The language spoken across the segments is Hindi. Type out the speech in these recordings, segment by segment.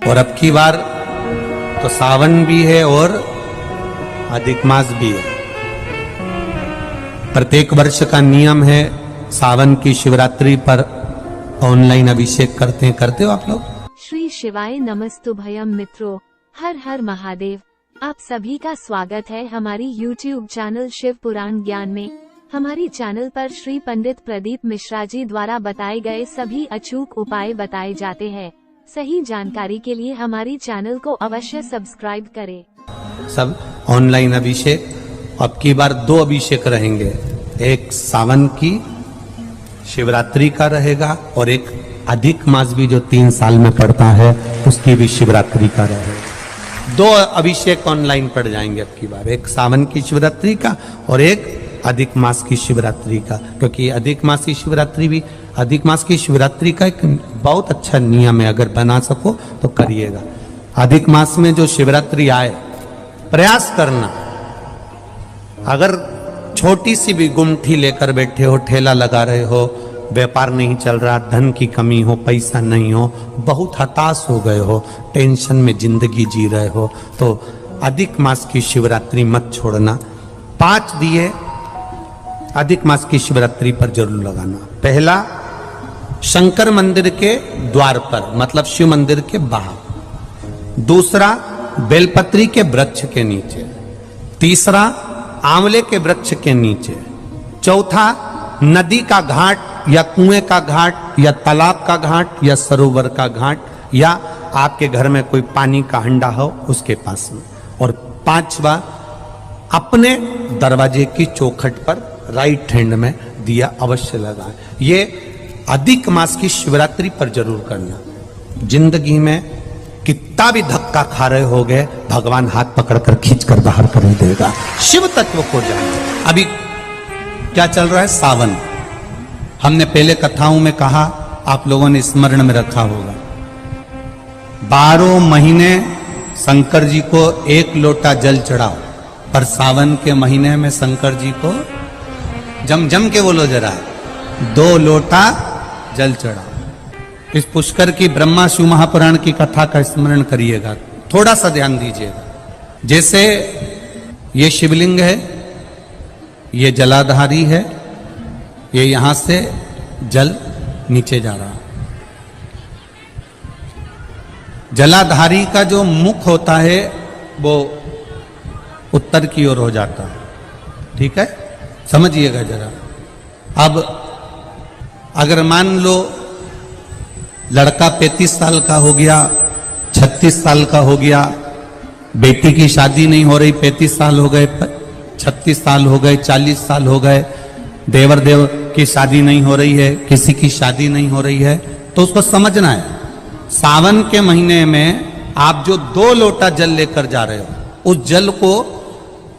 और अब की बार तो सावन भी है और अधिक मास भी है। प्रत्येक वर्ष का नियम है सावन की शिवरात्रि पर ऑनलाइन अभिषेक करते हो आप लोग। श्री शिवाय नमस्तुभयम मित्रों, हर हर महादेव। आप सभी का स्वागत है हमारी YouTube चैनल शिव पुराण ज्ञान में। हमारी चैनल पर श्री पंडित प्रदीप मिश्रा जी द्वारा बताए गए सभी अचूक उपाय बताए जाते हैं। सही जानकारी के लिए हमारी चैनल को अवश्य सब्सक्राइब करें। सब ऑनलाइन अभिषेक, अब की बार 2 अभिषेक रहेंगे, एक सावन की शिवरात्रि का रहेगा और एक अधिक मास भी जो 3 साल में पड़ता है उसकी भी शिवरात्रि का रहेगा। 2 अभिषेक ऑनलाइन पड़ जाएंगे अब की बार, एक सावन की शिवरात्रि का और एक अधिक मास की शिवरात्रि का, क्योंकि अधिक मास की शिवरात्रि का एक बहुत अच्छा नियम है, अगर बना सको तो करिएगा। अधिक मास में जो शिवरात्रि आए प्रयास करना, अगर छोटी सी भी गुमठी लेकर बैठे हो, ठेला लगा रहे हो, व्यापार नहीं चल रहा, धन की कमी हो, पैसा नहीं हो, बहुत हताश हो गए हो, टेंशन में जिंदगी जी रहे हो, तो अधिक मास की शिवरात्रि मत छोड़ना। 5 दिए अधिक मास की शिवरात्रि पर जरूर लगाना। पहला शंकर मंदिर के द्वार पर, मतलब शिव मंदिर के बाहर। दूसरा बेलपत्री के वृक्ष के नीचे। तीसरा आंवले के वृक्ष के नीचे। चौथा नदी का घाट या कुएं का घाट या तालाब का घाट या सरोवर का घाट या आपके घर में कोई पानी का हंडा हो उसके पास में। और 5वां अपने दरवाजे की चौखट पर राइट हैंड में दिया अवश्य लगाएं। ये अधिक मास की शिवरात्रि पर जरूर करना। जिंदगी में कितना भी धक्का खा रहे हो गए, भगवान हाथ पकड़कर खींचकर बाहर कर ही देगा। शिव तत्व को जाने। अभी क्या चल रहा है? सावन। हमने पहले कथाओं में कहा, आप लोगों ने स्मरण में रखा होगा, 12 महीने शंकर जी को 1 लोटा जल चढ़ाओ, पर सावन के महीने में शंकर जी को जम के बोलो जरा, 2 लोटा जल चढ़ाओ। इस पुष्कर की ब्रह्मा शिव महापुराण की कथा का स्मरण करिएगा, थोड़ा सा ध्यान दीजिएगा। जैसे ये शिवलिंग है, ये जलाधारी है, ये यहां से जल नीचे जा रहा है। जलाधारी का जो मुख होता है वो उत्तर की ओर हो जाता है, ठीक है, समझिएगा जरा। अब अगर मान लो लड़का 35 साल का हो गया, 36 साल का हो गया, बेटी की शादी नहीं हो रही, 35 साल हो गए, 36 साल हो गए, 40 साल हो गए, देवर देव की शादी नहीं हो रही है, किसी की शादी नहीं हो रही है, तो उसको समझना है सावन के महीने में आप जो 2 लोटा जल लेकर जा रहे हो, उस जल को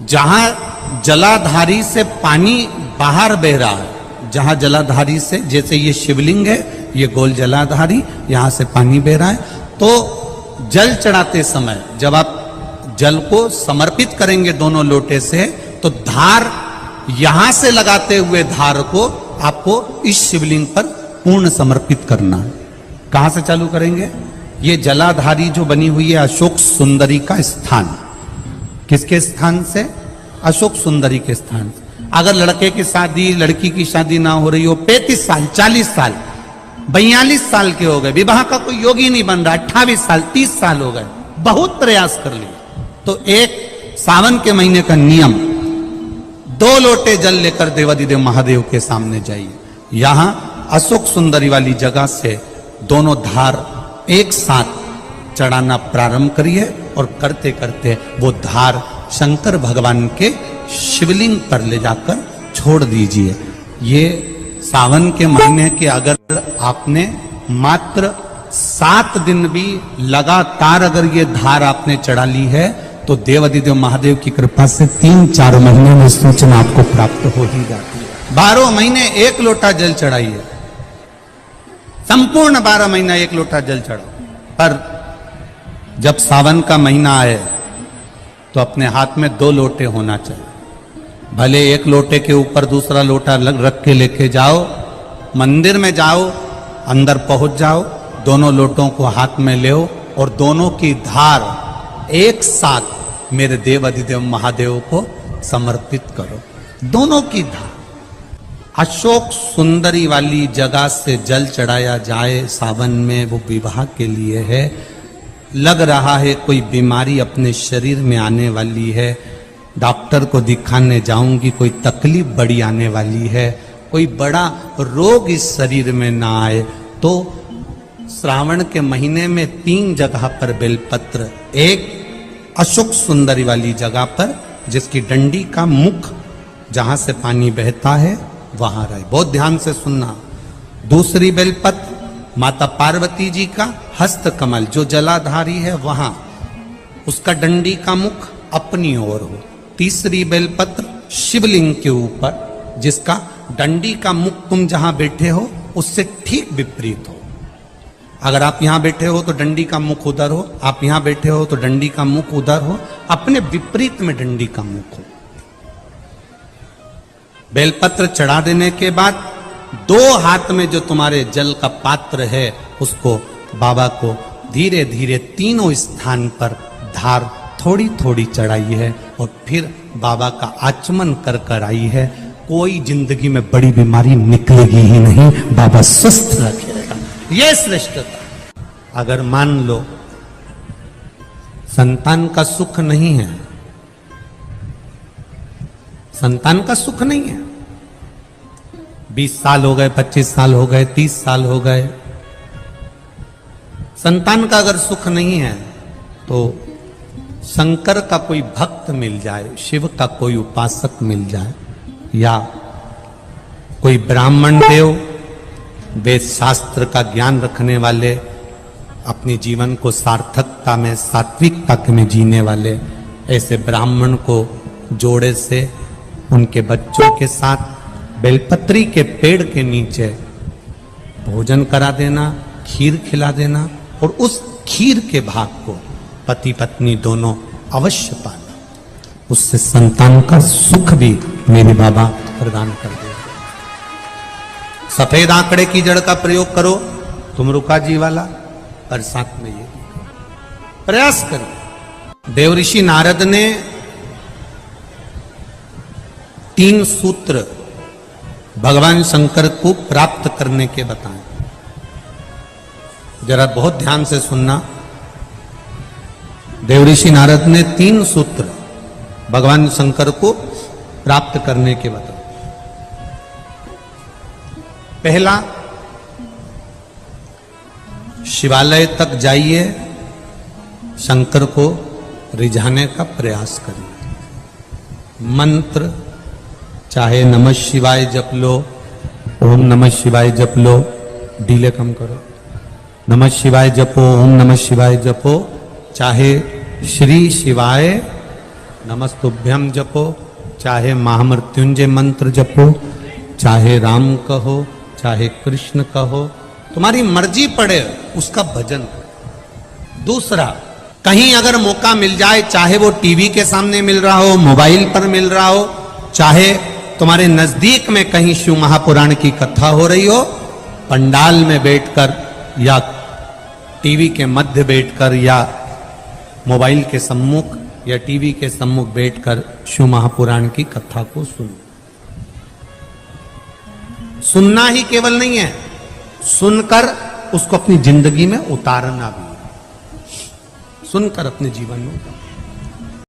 जहां जलाधारी से पानी बाहर बह रहा है, जहां जलाधारी से, जैसे ये शिवलिंग है, ये गोल जलाधारी, यहां से पानी बह रहा है, तो जल चढ़ाते समय जब आप जल को समर्पित करेंगे दोनों लोटे से, तो धार यहां से लगाते हुए धार को आपको इस शिवलिंग पर पूर्ण समर्पित करना है। कहां से चालू करेंगे? ये जलाधारी जो बनी हुई है अशोक सुंदरी का स्थान। किसके स्थान से? अशोक सुंदरी के स्थान से। अगर लड़के की शादी, लड़की की शादी ना हो रही हो, 35 साल, 40 साल, 42 साल के हो गए, विवाह का कोई योग ही नहीं बन रहा, 28 साल, 30 साल हो गए, बहुत प्रयास कर लिए, तो एक सावन के महीने का नियम, 2 लोटे जल लेकर देवाधिदेव महादेव के सामने जाइए। यहां अशोक सुंदरी वाली जगह से दोनों धार एक साथ चढ़ाना प्रारंभ करिए और करते करते वो धार शंकर भगवान के शिवलिंग पर ले जाकर छोड़ दीजिए। ये सावन के महीने के अगर आपने मात्र 7 दिन भी लगातार अगर ये धार आपने चढ़ा ली है, तो देवाधिदेव महादेव की कृपा से 3-4 महीने में सूचना आपको प्राप्त हो ही जाती है। 12 महीने 1 लोटा जल चढ़ाइए, संपूर्ण 12 महीना 1 लोटा जल चढ़ाओ। पर जब सावन का महीना आए तो अपने हाथ में 2 लोटे होना चाहिए। भले 1 लोटे के ऊपर दूसरा लोटा रख के लेके जाओ, मंदिर में जाओ, अंदर पहुंच जाओ, दोनों लोटों को हाथ में ले और दोनों की धार एक साथ मेरे देव अधिदेव महादेव को समर्पित करो। दोनों की धार अशोक सुंदरी वाली जगह से जल चढ़ाया जाए सावन में, वो विवाह के लिए है। लग रहा है कोई बीमारी अपने शरीर में आने वाली है, डॉक्टर को दिखाने जाऊंगी, कोई तकलीफ बड़ी आने वाली है, कोई बड़ा रोग इस शरीर में ना आए, तो श्रावण के महीने में 3 जगह पर बेलपत्र, एक अशोक सुंदरी वाली जगह पर जिसकी डंडी का मुख जहां से पानी बहता है वहां रहे, बहुत ध्यान से सुनना। दूसरी बेलपत्र माता पार्वती जी का हस्त कमल जो जलाधारी है वहां, उसका डंडी का मुख अपनी ओर हो। तीसरी बेलपत्र शिवलिंग के ऊपर जिसका डंडी का मुख तुम जहां बैठे हो उससे ठीक विपरीत हो। अगर आप यहां बैठे हो तो डंडी का मुख उधर हो, आप यहां बैठे हो तो डंडी का मुख उधर हो, अपने विपरीत में डंडी का मुख हो। बेलपत्र चढ़ा देने के बाद 2 हाथ में जो तुम्हारे जल का पात्र है उसको बाबा को धीरे धीरे तीनों स्थान पर धार थोड़ी थोड़ी चढ़ाई है और फिर बाबा का आचमन कर कर आई है। कोई जिंदगी में बड़ी बीमारी निकलेगी ही नहीं, बाबा स्वस्थ रखेगा। यह श्रेष्ठता। अगर मान लो संतान का सुख नहीं है, संतान का सुख नहीं है, 20 साल हो गए, 25 साल हो गए, 30 साल हो गए, संतान का अगर सुख नहीं है तो शंकर का कोई भक्त मिल जाए, शिव का कोई उपासक मिल जाए, या कोई ब्राह्मण देव वेद शास्त्र का ज्ञान रखने वाले, अपने जीवन को सार्थकता में सात्विकता में जीने वाले, ऐसे ब्राह्मण को जोड़े से उनके बच्चों के साथ बेलपत्री के पेड़ के नीचे भोजन करा देना, खीर खिला देना, और उस खीर के भाग को पति पत्नी दोनों अवश्य पाना। उससे संतान का सुख भी मेरे बाबा प्रदान कर दे। सफेद आंकड़े की जड़ का प्रयोग करो, तुम रुका जी वाला, और साथ में ये प्रयास करो। देवऋषि नारद ने 3 सूत्र भगवान शंकर को प्राप्त करने के बताए। जरा बहुत ध्यान से सुनना। देवऋषि नारद ने 3 सूत्र भगवान शंकर को प्राप्त करने के बताए। पहला, शिवालय तक जाइए, शंकर को रिझाने का प्रयास करिए। मंत्र चाहे नमः शिवाय जप लो, ओम नमः शिवाय जप लो, डीले कम करो, नमः शिवाय जपो, ओम नमः शिवाय जपो, चाहे श्री शिवाय नमस्तुभ्यम जपो, चाहे महामृत्युंजय मंत्र जपो, चाहे राम कहो, चाहे कृष्ण कहो, तुम्हारी मर्जी पड़े उसका भजन करो। दूसरा, कहीं अगर मौका मिल जाए, चाहे वो टीवी के सामने मिल रहा हो, मोबाइल पर मिल रहा हो, चाहे तुम्हारे नजदीक में कहीं शिव महापुराण की कथा हो रही हो, पंडाल में बैठकर या टीवी के मध्य बैठकर या मोबाइल के सम्मुख या टीवी के सम्मुख बैठकर शिव महापुराण की कथा को सुनो। सुनना ही केवल नहीं है, सुनकर उसको अपनी जिंदगी में उतारना भी, सुनकर अपने जीवन में उतारना।